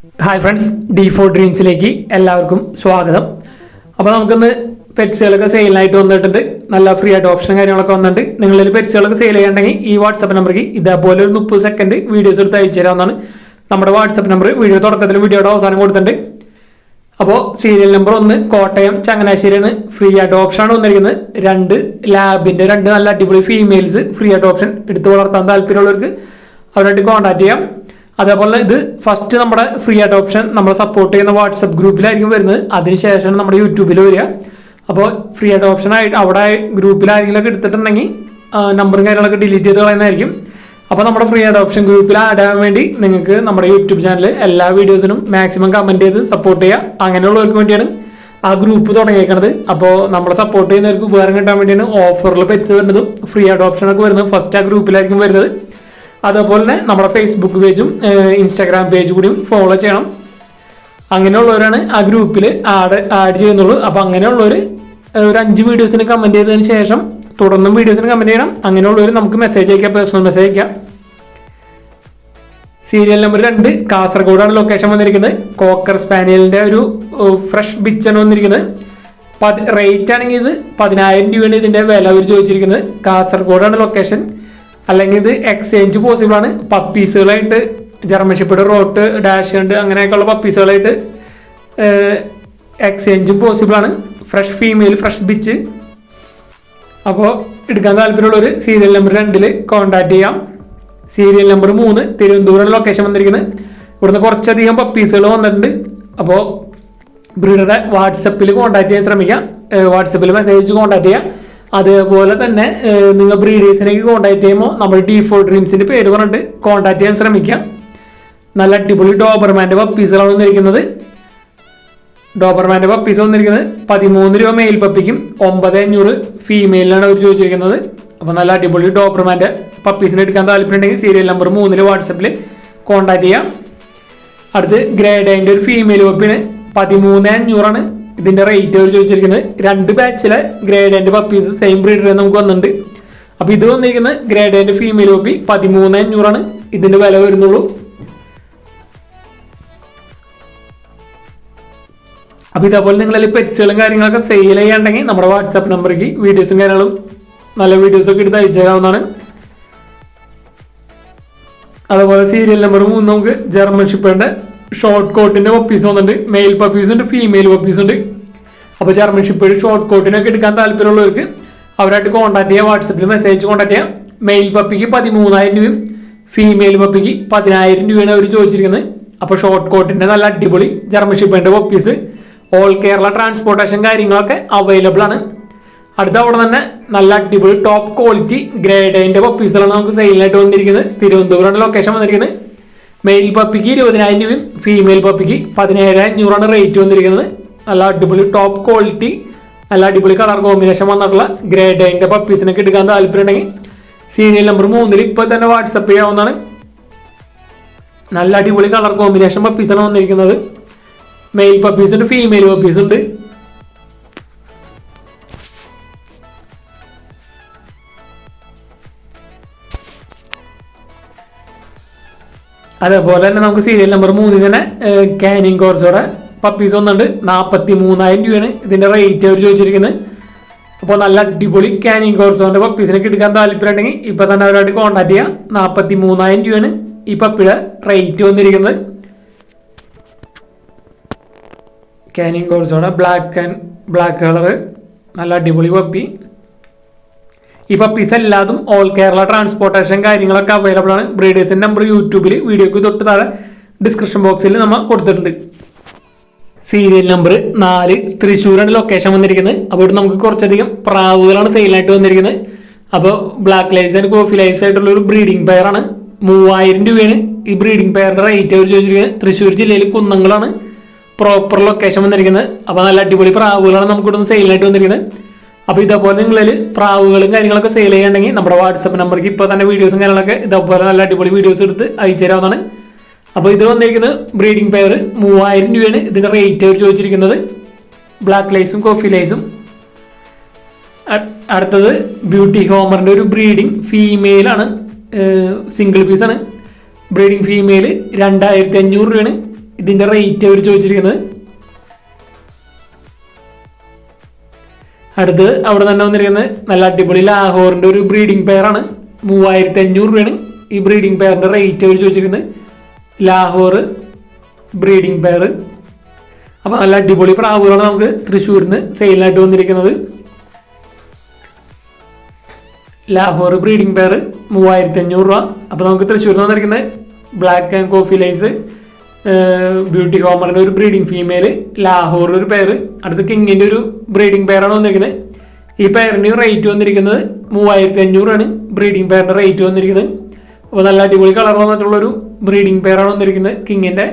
Hi friends, D4 ഡ്രീംസിലേക്ക് എല്ലാവർക്കും സ്വാഗതം. അപ്പോൾ നമുക്കിന്ന് പെറ്റ്സുകളൊക്കെ സെയിലായിട്ട് വന്നിട്ടുണ്ട്. നല്ല ഫ്രീ ആയിട്ട് ഓപ്ഷനും കാര്യങ്ങളൊക്കെ വന്നിട്ടുണ്ട്. നിങ്ങളിൽ പെറ്റ്സുകളൊക്കെ സെയിൽ ചെയ്യണമെങ്കിൽ ഈ വാട്സപ്പ് നമ്പർക്ക് ഇതേപോലെ ഒരു 30 സെക്കൻഡ് വീഡിയോസ് എടുത്ത് അയച്ചു തരാവുന്നതാണ്. നമ്മുടെ വാട്സപ്പ് നമ്പർ വീഡിയോ തുടക്കത്തിൽ വീഡിയോയുടെ അവസാനം കൊടുത്തിട്ടുണ്ട്. അപ്പോൾ സീരിയൽ നമ്പർ 1 കോട്ടയം ചങ്ങനാശ്ശേരിയാണ്. ഫ്രീ ആയിട്ട് ഓപ്ഷനാണ് വന്നിരിക്കുന്നത്. 2 ലാബിൻ്റെ 2 നല്ല അടിപൊളി ഫീമെയിൽസ് ഫ്രീ ആയിട്ട് ഓപ്ഷൻ എടുത്ത് വളർത്താൻ താല്പര്യമുള്ളവർക്ക് അവരായിട്ട് കോൺടാക്ട് ചെയ്യാം. അതേപോലെ ഇത് ഫസ്റ്റ് നമ്മുടെ ഫ്രീ ആയിട്ട് ഓപ്ഷൻ നമ്മളെ സപ്പോർട്ട് ചെയ്യുന്ന വാട്സപ്പ് ഗ്രൂപ്പിലായിരിക്കും വരുന്നത്. അതിനുശേഷം നമ്മുടെ യൂട്യൂബിൽ വരിക. അപ്പോൾ ഫ്രീ ആയിട്ട് ഓപ്ഷൻ ആയിട്ട് അവിടെ ഗ്രൂപ്പിലാരെങ്കിലുമൊക്കെ എടുത്തിട്ടുണ്ടെങ്കിൽ നമ്പറും കാര്യങ്ങളൊക്കെ ഡിലീറ്റ് ചെയ്ത് കളയുന്നതായിരിക്കും. അപ്പോൾ നമ്മുടെ ഫ്രീ ആയിട്ട് ഓപ്ഷൻ ഗ്രൂപ്പിൽ ആഡ് ആവാൻ വേണ്ടി നിങ്ങൾക്ക് നമ്മുടെ യൂട്യൂബ് ചാനൽ എല്ലാ വീഡിയോസിനും മാക്സിമം കമൻറ്റ് ചെയ്ത് സപ്പോർട്ട് ചെയ്യുക. അങ്ങനെയുള്ളവർക്ക് വേണ്ടിയാണ് ആ ഗ്രൂപ്പ് തുടങ്ങിയേക്കുന്നത്. അപ്പോൾ നമ്മളെ സപ്പോർട്ട് ചെയ്യുന്നവർക്ക് ഉപകാരം കിട്ടാൻ വേണ്ടിയാണ് ഓഫറിൽ പറ്റി വരുന്നതും ഫ്രീ ആയിട്ട് ഓപ്ഷനൊക്കെ വരുന്നത്. ഫസ്റ്റ് ആ ഗ്രൂപ്പിലായിരിക്കും വരുന്നത്. അതേപോലെ തന്നെ നമ്മുടെ ഫേസ്ബുക്ക് പേജും ഇൻസ്റ്റാഗ്രാം പേജ് കൂടിയും ഫോളോ ചെയ്യണം. അങ്ങനെയുള്ളവരാണ് ആ ഗ്രൂപ്പിൽ ആഡ് ചെയ്യുന്നുള്ളൂ. അപ്പോൾ അങ്ങനെയുള്ളവർ ഒരു 5 വീഡിയോസിന് കമൻറ്റ് ചെയ്തതിന് ശേഷം തുടർന്നും വീഡിയോസിന് കമൻറ്റ് ചെയ്യണം. അങ്ങനെയുള്ളവർ നമുക്ക് മെസ്സേജ് അയക്കാം, പേഴ്സണൽ മെസ്സേജ് അയക്കാം. സീരിയൽ നമ്പർ 2 കാസർഗോഡാണ് ലൊക്കേഷൻ വന്നിരിക്കുന്നത്. കോക്കർ സ്പാനിയലിൻ്റെ ഒരു ഫ്രഷ് ബിച്ചാണ് വന്നിരിക്കുന്നത്. റേറ്റ് ആണെങ്കിൽ ഇത് 10,000 രൂപയാണ് ഇതിൻ്റെ വില അവർ ചോദിച്ചിരിക്കുന്നത്. കാസർഗോഡാണ് ലൊക്കേഷൻ. അല്ലെങ്കിൽ ഇത് എക്സ്ചേഞ്ച് പോസിബിൾ ആണ്. പപ്പീസുകളായിട്ട് ജർമ്മൻ ഷെപ്പേർഡ്, റോട്ട്, ഡാഷ് ഉണ്ട് അങ്ങനെയൊക്കെയുള്ള പപ്പീസുകളായിട്ട് എക്സ്ചേഞ്ചും പോസിബിൾ ആണ്. Fresh female, fresh bitch. അപ്പോൾ എടുക്കാൻ താല്പര്യമുള്ളവർ സീരിയൽ നമ്പർ 2 കോൺടാക്ട് ചെയ്യാം. സീരിയൽ നമ്പർ 3 തിരുവനന്തപുരം ലൊക്കേഷൻ വന്നിരിക്കുന്നത്. ഇവിടുന്ന് കുറച്ചധികം പപ്പീസുകൾ വന്നിട്ടുണ്ട്. അപ്പോൾ ബ്രീഡറെ വാട്സപ്പിൽ കോൺടാക്ട് ചെയ്യാൻ ശ്രമിക്കാം. വാട്സപ്പിൽ മെസ്സേജ് കോൺടാക്ട് ചെയ്യാം. അതേപോലെ തന്നെ നിങ്ങൾ ബ്രീഡേഴ്സിലേക്ക് കോൺടാക്ട് ചെയ്യുമ്പോൾ നമ്മൾ D4 ഡ്രീംസിൻ്റെ പേര് പറഞ്ഞിട്ട് കോൺടാക്ട് ചെയ്യാൻ ശ്രമിക്കാം. നല്ല അടിപൊളി ഡോബർമാൻ്റെ പപ്പീസുകളാണ് വന്നിരിക്കുന്നത്. ഡോബർമാൻ്റെ പപ്പീസ് വന്നിരിക്കുന്നത് 13 രൂപ മെയിൽ പപ്പിക്കും 9,500 ഫീമെയിലാണ് അവർ ചോദിച്ചിരിക്കുന്നത്. അപ്പോൾ നല്ല അടിപൊളി ഡോബർമാൻ്റെ പപ്പീസിനെ എടുക്കാൻ താല്പര്യമുണ്ടെങ്കിൽ സീരിയൽ നമ്പർ 3 വാട്സപ്പിൽ കോൺടാക്ട് ചെയ്യാം. അടുത്ത് ഗ്രേഡൈൻ്റെ ഒരു ഫീമെയിൽ പപ്പിന് 13,500 ഇതിന്റെ റേറ്റ് അവർ ചോദിച്ചിരിക്കുന്നത്. 2 ബാച്ചിലെ grade and puppies same breeder നമുക്ക് വന്നിട്ടുണ്ട്. അപ്പോൾ ഇത് വന്നിരിക്കുന്നത് ഗ്രേഡ് ആൻഡ് ഫീമെയിൽ പപ്പി 13,500 ഇതിന്റെ വില വരുന്നുള്ളൂ. അപ്പോൾ ഇതേപോലെ നിങ്ങളിൽ പെറ്റ്സുകളും കാര്യങ്ങളൊക്കെ സെയിൽ ചെയ്യാണ്ടെങ്കിൽ നമ്മുടെ വാട്സാപ്പ് നമ്പർക്ക് വീഡിയോസും കാര്യങ്ങളും നല്ല വീഡിയോസൊക്കെ എടുത്ത് അയച്ചു തരാവുന്നതാണ്. അതുപോലെ സീരിയൽ നമ്പർ 3 നമുക്ക് ജർമ്മൻ ഷെപ്പേർഡിന്റെ ഷോർട്ട് കോട്ടിന്റെ പപ്പീസ് വന്നിട്ടുണ്ട്. മെയിൽ പപ്പീസ് ഉണ്ട്, ഫീമെയിൽ പപ്പീസ് ഉണ്ട്. അപ്പോൾ ജർമ്മൻ ഷെപ്പേർഡ് ഷോർട്ട് കോട്ടിനൊക്കെ എടുക്കാൻ താല്പര്യമുള്ളവർക്ക് അവരായിട്ട് കോൺടാക്ട് ചെയ്യാം. വാട്സപ്പിൽ മെസ്സേജ് കോൺടാക്ട് ചെയ്യാം. മെയിൽ പപ്പിക്ക് 13,000 രൂപയും ഫീമെയിൽ പപ്പിക്ക് 10,000 രൂപയാണ് അവർ ചോദിച്ചിരിക്കുന്നത്. അപ്പോൾ ഷോർട്ട് കോട്ടിന്റെ നല്ല അടിപൊളി ജർമ്മൻ ഷെപ്പേർഡിന്റെ പപ്പീസ് ഓൾ കേരള ട്രാൻസ്പോർട്ടേഷൻ കാര്യങ്ങളൊക്കെ അവൈലബിൾ ആണ്. അടുത്ത അവിടെ തന്നെ നല്ല അടിപൊളി ടോപ്പ് ക്വാളിറ്റി ഗ്രേഡൈൻ്റെ പപ്പീസുകളാണ് നമുക്ക് സെയിലായിട്ട് വന്നിരിക്കുന്നത്. തിരുവനന്തപുരമാണ് ലൊക്കേഷൻ വന്നിരിക്കുന്നത്. മെയിൽ പപ്പിക്ക് 20,000 രൂപയും ഫീമെയിൽ പപ്പിക്ക് 17,500 റേറ്റ് വന്നിരിക്കുന്നത്. നല്ല അടിപൊളി ടോപ്പ് ക്വാളിറ്റി, നല്ല അടിപൊളി കളർ കോമ്പിനേഷൻ വന്നിട്ടുള്ള ഗ്രേഡൈൻ്റെ പപ്പീസിനൊക്കെ എടുക്കാൻ താല്പര്യമുണ്ടെങ്കിൽ സീരിയൽ നമ്പർ 3 ഇപ്പോൾ തന്നെ വാട്സപ്പ് ചെയ്യാവുന്നതാണ്. നല്ല അടിപൊളി കളർ കോമ്പിനേഷൻ പപ്പീസാണ് വന്നിരിക്കുന്നത്. മെയിൽ പപ്പീസ് ഉണ്ട്, ഫീമെയിൽ പപ്പീസ് ഉണ്ട്. അതേപോലെ തന്നെ നമുക്ക് സീരിയൽ നമ്പർ 3 തന്നെ കാനിങ് കോഴ്സോടെ പപ്പീസ് വന്നിട്ടുണ്ട്. 43,000 രൂപയാണ് ഇതിൻ്റെ റേറ്റ് അവർ ചോദിച്ചിരിക്കുന്നത്. അപ്പോൾ നല്ല അടിപൊളി കാനിങ് കോഴ്സോൻ്റെ പപ്പീസിനൊക്കെ എടുക്കാൻ താല്പര്യമുണ്ടെങ്കിൽ ഇപ്പോൾ തന്നെ അവരായിട്ട് കോൺടാക്ട് ചെയ്യാം. 43,000 രൂപയാണ് ഈ പപ്പിയുടെ റേറ്റ് വന്നിരിക്കുന്നത്. കാനിങ് കോഴ്സോടെ ബ്ലാക്ക് കളറ് നല്ല അടിപൊളി പപ്പി. ഈ പപ്പീസ് എല്ലാതും ഓൾ കേരള ട്രാൻസ്പോർട്ടേഷൻ കാര്യങ്ങളൊക്കെ അവൈലബിൾ ആണ്. ബ്രീഡേഴ്സിൻ്റെ നമ്പർ യൂട്യൂബിൽ വീഡിയോക്ക് തൊട്ട് താഴെ ഡിസ്ക്രിപ്ഷൻ ബോക്സിൽ നമ്മൾ കൊടുത്തിട്ടുണ്ട്. സീരിയൽ നമ്പർ 4 തൃശ്ശൂരാണ് ലൊക്കേഷൻ വന്നിരിക്കുന്നത്. അപ്പോൾ ഇവിടെ നമുക്ക് കുറച്ചധികം പ്രാവുകളാണ് സെയിലായിട്ട് വന്നിരിക്കുന്നത്. അപ്പോൾ black lace and coffee lace ആയിട്ടുള്ള ഒരു ബ്രീഡിംഗ് പെയറാണ്. 3,000 രൂപയാണ് ഈ ബ്രീഡിംഗ് പെയറിൻ്റെ റേറ്റ് അവർ ചോദിച്ചിരിക്കുന്നത്. തൃശ്ശൂർ ജില്ലയിൽ കുന്നങ്ങളാണ് പ്രോപ്പർ ലൊക്കേഷൻ വന്നിരിക്കുന്നത്. അപ്പോൾ നല്ല അടിപൊളി പ്രാവുകളാണ് നമുക്കിവിടെ സെയിലായിട്ട് വന്നിരിക്കുന്നത്. അപ്പോൾ ഇതേപോലെ നിങ്ങളിൽ പ്രാവുകളും കാര്യങ്ങളൊക്കെ സെയിൽ ചെയ്യണമെങ്കിൽ നമ്മുടെ വാട്സപ്പ് നമ്പർക്ക് ഇപ്പോൾ തന്നെ വീഡിയോസും കാര്യങ്ങളൊക്കെ ഇതേപോലെ നല്ല അടിപൊളി വീഡിയോസ് എടുത്ത് അയച്ചു തരാവുന്നതാണ്. അപ്പോൾ ഇത് വന്നിരിക്കുന്നത് ബ്രീഡിംഗ് പെയർ 3,000 രൂപയാണ് ഇതിൻ്റെ റേറ്റ് അവർ ചോദിച്ചിരിക്കുന്നത്. ബ്ലാക്ക് ലൈസും കോഫി ലൈസും. അടുത്തത് ബ്യൂട്ടി ഹോമറിൻ്റെ ഒരു ബ്രീഡിംഗ് ഫീമെയിലാണ്, സിംഗിൾ പീസാണ്. ബ്രീഡിംഗ് ഫീമെയിൽ 2,500 രൂപയാണ് ഇതിൻ്റെ റേറ്റ് അവർ ചോദിച്ചിരിക്കുന്നത്. അടുത്ത് അവിടെ തന്നെ വന്നിരിക്കുന്നത് നല്ല അടിപൊളി ലാഹോറിൻ്റെ ഒരു ബ്രീഡിംഗ് പെയറാണ്. 3500 രൂപയാണ് ഈ ബ്രീഡിംഗ് പെയറിൻ്റെ റേറ്റ് അവർ ചോദിച്ചിരിക്കുന്നത്. Lahore breeding pair. അപ്പോൾ നല്ല അടിപൊളി പ്രാവുകളാണ് നമുക്ക് തൃശ്ശൂരിൽ നിന്ന് സെയിലായിട്ട് വന്നിരിക്കുന്നത്. ലാഹോർ ബ്രീഡിംഗ് പെയർ 3500 രൂപ. അപ്പോൾ നമുക്ക് തൃശ്ശൂരിൽ നിന്ന് വന്നിരിക്കുന്നത് black and coffee lace beauty ഹോമറിൻ്റെ ഒരു ബ്രീഡിംഗ് ഫീമെയിൽ, ലാഹോർ ഒരു പെയർ, അടുത്ത് കിങ്ങിൻ്റെ ഒരു ബ്രീഡിംഗ് പെയറാണ് വന്നിരിക്കുന്നത്. ഈ പെയറിന് റേറ്റ് വന്നിരിക്കുന്നത് 3500 ആണ് ബ്രീഡിംഗ് പെയറിൻ്റെ റേറ്റ് വന്നിരിക്കുന്നത്. അപ്പോൾ നല്ല അടിപൊളി കളർ വന്നിട്ടുള്ളൊരു ബ്രീഡിംഗ് പെയറാണ് വന്നിരിക്കുന്നത് കിങ്ങിൻ്റെ.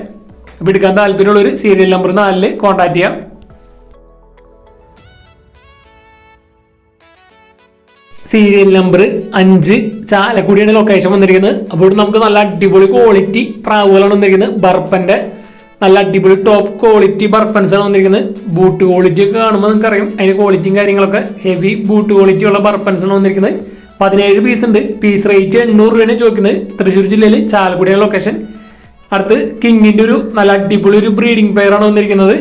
അപ്പോൾ എടുക്കാൻ താല്പര്യമുള്ളൊരു സീരിയൽ നമ്പർ 4 കോൺടാക്ട് ചെയ്യാം. സീരിയൽ നമ്പർ 5 ചാലക്കുടിയാണ് ലൊക്കേഷൻ വന്നിരിക്കുന്നത്. അപ്പോൾ നമുക്ക് നല്ല അടിപൊളി ക്വാളിറ്റി പ്രാവുകളാണ് വന്നിരിക്കുന്നത്. ബർപ്പൻ്റെ നല്ല അടിപൊളി ടോപ്പ് ക്വാളിറ്റി ബർപ്പൻസാണ് വന്നിരിക്കുന്നത്. ബൂട്ട് ക്വാളിറ്റി ഒക്കെ കാണുമ്പോൾ നിങ്ങൾക്ക് അറിയാം അതിൻ്റെ ക്വാളിറ്റിയും കാര്യങ്ങളൊക്കെ. ഹെവി ബൂട്ട് ക്വാളിറ്റി ഉള്ള ബർപ്പൻസാണ് വന്നിരിക്കുന്നത്. 17 പീസ് ഉണ്ട്. പീസ് റേറ്റ് 800 രൂപയാണ് ചോദിക്കുന്നത്. തൃശ്ശൂർ ജില്ലയിൽ ചാലക്കുടിയാണ് ലൊക്കേഷൻ. അടുത്ത് കിങ്ങിൻ്റെ ഒരു നല്ല അടിപൊളി ഒരു ബ്രീഡിംഗ് പെയറാണ് വന്നിരിക്കുന്നത്.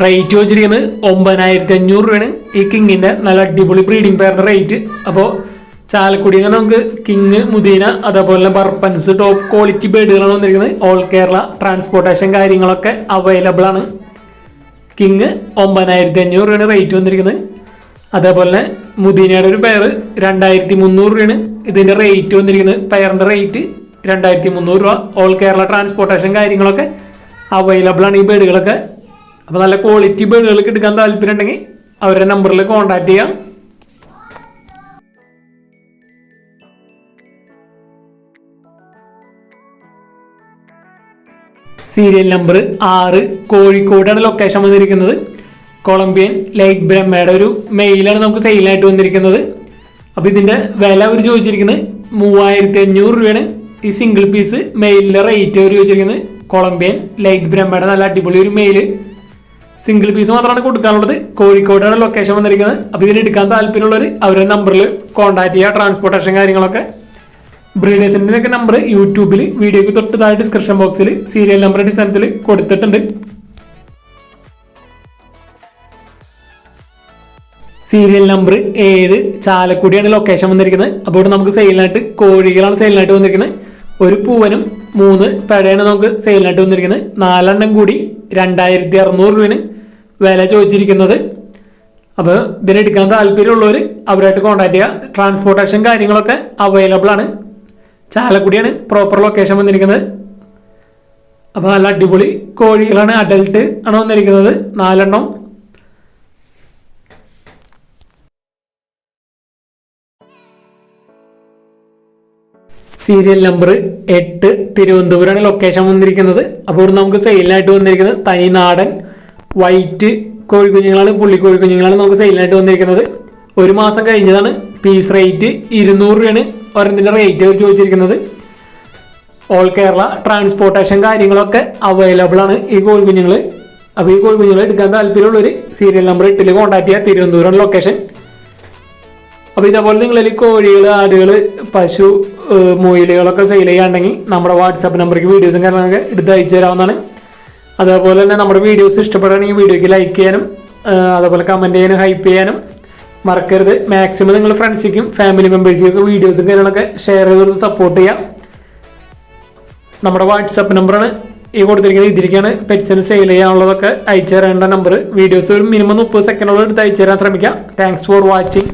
റേറ്റ് വെച്ചിരിക്കുന്നത് 9500 രൂപയാണ് ഈ കിങ്ങിൻ്റെ നല്ല അടിപൊളി ബ്രീഡിംഗ് പെയറിൻ്റെ റേറ്റ്. അപ്പോൾ ചാലക്കുടിയിൽ നിന്ന് നമുക്ക് കിങ്, മുദീന, അതേപോലെ ബർപ്പൻസ് ടോപ്പ് ക്വാളിറ്റി ബേഡുകളാണ് വന്നിരിക്കുന്നത്. ഓൾ കേരള ട്രാൻസ്പോർട്ടേഷൻ കാര്യങ്ങളൊക്കെ അവൈലബിൾ ആണ്. കിങ് 9500 രൂപയാണ് റേറ്റ് വന്നിരിക്കുന്നത്. അതേപോലെ മുദീനയുടെ ഒരു പെയർ 2300 രൂപയാണ് ഇതിൻ്റെ റേറ്റ് വന്നിരിക്കുന്നത്. പെയറിൻ്റെ റേറ്റ് 2300 രൂപ. ഓൾ കേരള ട്രാൻസ്പോർട്ടേഷൻ കാര്യങ്ങളൊക്കെ അവൈലബിൾ ആണ് ഈ ബേഡുകളൊക്കെ. അപ്പോൾ നല്ല ക്വാളിറ്റി ബേഡുകൾക്ക് എടുക്കാൻ താല്പര്യം ഉണ്ടെങ്കിൽ അവരുടെ നമ്പറിൽ കോൺടാക്ട് ചെയ്യാം. സീരിയൽ നമ്പർ 6 കോഴിക്കോടാണ് ലൊക്കേഷൻ വന്നിരിക്കുന്നത്. കൊളംബിയൻ ലൈറ്റ് ബ്രഹ്മയുടെ ഒരു മെയിലാണ് നമുക്ക് സെയിലായിട്ട് വന്നിരിക്കുന്നത്. അപ്പോൾ ഇതിൻ്റെ വില അവർ ചോദിച്ചിരിക്കുന്നത് 3500 രൂപയാണ് ഈ സിംഗിൾ പീസ് മെയിലിൻ്റെ റേറ്റ് അവർ ചോദിച്ചിരിക്കുന്നത്. കൊളംബിയൻ ലൈറ്റ് ബ്രഹ്മയുടെ നല്ല അടിപൊളി ഒരു മെയിൽ സിംഗിൾ പീസ് മാത്രമാണ് കൊടുക്കാനുള്ളത്. കോഴിക്കോടാണ് ലൊക്കേഷൻ വന്നിരിക്കുന്നത്. അപ്പോൾ ഇതിന് എടുക്കാൻ താല്പര്യമുള്ളവർ അവരുടെ നമ്പറിൽ കോൺടാക്ട് ചെയ്യുക. ട്രാൻസ്പോർട്ടേഷൻ കാര്യങ്ങളൊക്കെ. ബ്രീഡേഴ്സിൻ്റെ ഒക്കെ നമ്പർ യൂട്യൂബിൽ വീഡിയോക്ക് തൊട്ട് താഴെ ഡിസ്ക്രിപ്ഷൻ ബോക്സിൽ സീരിയൽ നമ്പർ ഡിസൈനത്തിൽ കൊടുത്തിട്ടുണ്ട്. സീരിയൽ നമ്പർ 7 ചാലക്കുടിയാണ് ലൊക്കേഷൻ വന്നിരിക്കുന്നത്. അപ്പോൾ നമുക്ക് സെയിലിനായിട്ട് കോഴികളാണ് സെയിലിനായിട്ട് വന്നിരിക്കുന്നത്. ഒരു പൂവനും 3 പെടയാണ് നമുക്ക് സെയിലിനായിട്ട് വന്നിരിക്കുന്നത്. 4 എണ്ണം കൂടി 2600 രൂപയാണ് വില ചോദിച്ചിരിക്കുന്നത്. അപ്പോൾ ഇതിനെടുക്കാൻ താല്പര്യമുള്ളവർ അവരായിട്ട് കോൺടാക്ട് ചെയ്യുക. ട്രാൻസ്പോർട്ടേഷൻ കാര്യങ്ങളൊക്കെ അവൈലബിൾ ആണ്. ചാലക്കുടിയാണ് പ്രോപ്പർ ലൊക്കേഷൻ വന്നിരിക്കുന്നത്. അപ്പോൾ നല്ല അടിപൊളി കോഴികളാണ്. അഡൽട്ട് ആണ് വന്നിരിക്കുന്നത് 4 എണ്ണം. സീരിയൽ നമ്പർ 8 തിരുവനന്തപുരമാണ് ലൊക്കേഷൻ വന്നിരിക്കുന്നത്. അപ്പോൾ നമുക്ക് സെയിലിനായിട്ട് വന്നിരിക്കുന്നത് തനി നാടൻ വൈറ്റ് കോഴിക്കുഞ്ഞുങ്ങളാണ്, പുള്ളി കോഴിക്കുഞ്ഞുങ്ങളാണ് നമുക്ക് സെയിലിനായിട്ട് വന്നിരിക്കുന്നത്. 1 മാസം കഴിഞ്ഞതാണ്. പീസ് റേറ്റ് 200 രൂപയാണ് ഒരെണ്ണത്തിൻ്റെ റേറ്റ് അവർ ചോദിച്ചിരിക്കുന്നത്. ഓൾ കേരള ട്രാൻസ്പോർട്ടേഷൻ കാര്യങ്ങളൊക്കെ അവൈലബിൾ ആണ് ഈ കോഴിക്കുഞ്ഞുങ്ങൾ. അപ്പോൾ ഈ കോഴിക്കുഞ്ഞുങ്ങൾ എടുക്കാൻ താല്പര്യമുള്ളവർ സീരിയൽ നമ്പർ 8 കോൺടാക്ട് ചെയ്യുക. തിരുവനന്തപുരം ലൊക്കേഷൻ. അപ്പോൾ ഇതേപോലെ നിങ്ങളിൽ കോഴികൾ, ആടുകൾ, പശു, മൊയിലുകളൊക്കെ സെയിൽ ചെയ്യാണ്ടെങ്കിൽ നമ്മുടെ വാട്സാപ്പ് നമ്പർക്ക് വീഡിയോസും കാര്യങ്ങളൊക്കെ എടുത്ത് അയച്ചു തരാവുന്നതാണ്. അതേപോലെ തന്നെ നമ്മുടെ വീഡിയോസ് ഇഷ്ടപ്പെടുകയാണെങ്കിൽ വീഡിയോയ്ക്ക് ലൈക്ക് ചെയ്യാനും അതേപോലെ കമൻറ്റ് ചെയ്യാനും ഹൈപ്പ് ചെയ്യാനും മറക്കരുത്. മാക്സിമം നിങ്ങൾ ഫ്രണ്ട്സിനും ഫാമിലി മെമ്പേഴ്സിനും വീഡിയോസും കാര്യങ്ങളൊക്കെ ഷെയർ ചെയ്ത് സപ്പോർട്ട് ചെയ്യാം. നമ്മുടെ വാട്സാപ്പ് നമ്പറാണ് ഈ കൊടുത്തിരിക്കുന്നത്. ഇതിലേക്കാണ് പെറ്റ്സിന് സെയിൽ ചെയ്യാനുള്ളതൊക്കെ അയച്ചു തരേണ്ട നമ്പർ. വീഡിയോസ് ഒരു മിനിമം 30 സെക്കൻഡോളം എടുത്ത് അയച്ചു തരാൻ ശ്രമിക്കാം. Thanks for watching.